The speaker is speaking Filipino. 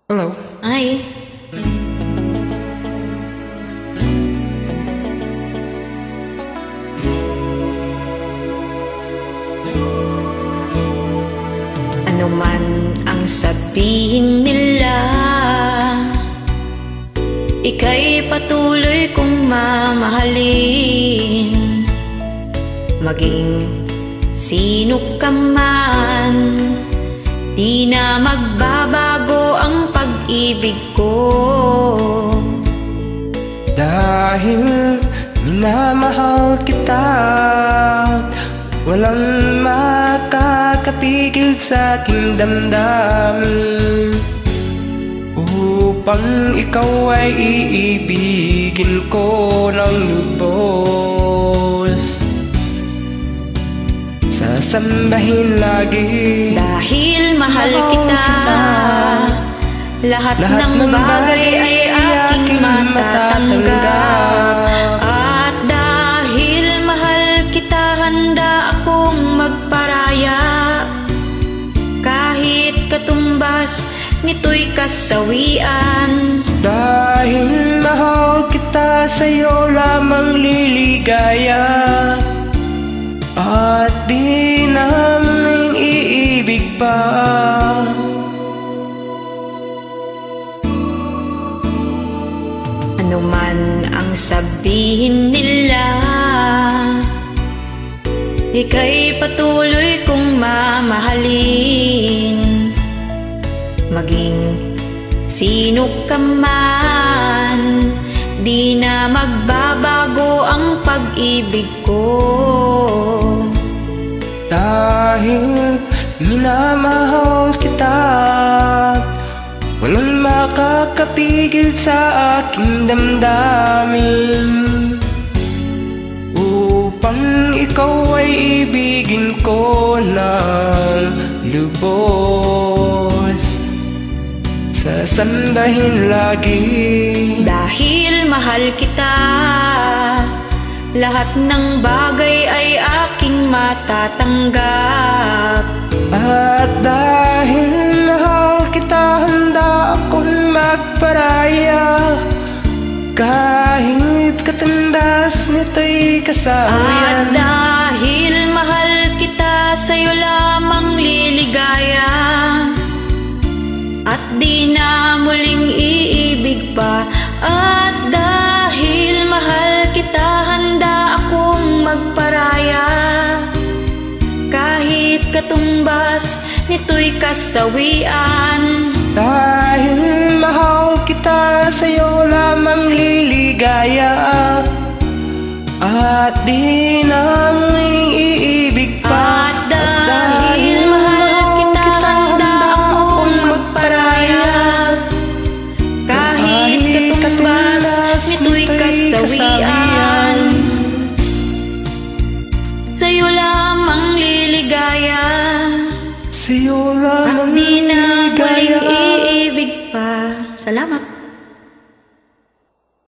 Hello. Ay, ano man ang sabihin nila, ika'y patuloy kong mamahalin. Maging sino ka man, di na magbabago ang pag-ibig ko. Dahil minamahal kita, walang makakapigil sa aking damdamin. Upang ikaw ay iibigin ko ng lubos, sasambahin lagi. Dahil mahal kita, lahat ng bagay ay aking matatanggap. At dahil mahal kita, handa akong magparaya. Kahit katumbas nito'y kasawian. Dahil mahal kita, sa'yo lamang liligaya. At di namin iibig pa. Ano man ang sabihin nila, ika'y patuloy kong mamahalin. Maging sino ka man, di na magbabago ang pag-ibig ko. Dahil minamahal kita, walang makakapigil sa aking damdamin. Upang ikaw ay ibigin ko ng lubos, sasambahin lagi. Dahil mahal kita, lahat ng bagay ay aking matatanggap. At dahil mahal kita, handa akong magparaya. Kahit katandas nito'y kasawian. At dahil mahal kita, sa'yo lamang liligaya. At di na muling iibig pa. At dahil mahal kita, handa akong magparaya. Kahit katumbas nito'y kasawian. Dahil mahal kita, sa'yo lamang liligaya. At di namin iibig pa. At dahil mahal kita, handa akong magparaya. Kahit katumbas nito'y kasawian. Sa'yo lamang liligaya. Sa'yo lamang At di na muling liligaya. iibig pa. Salamat.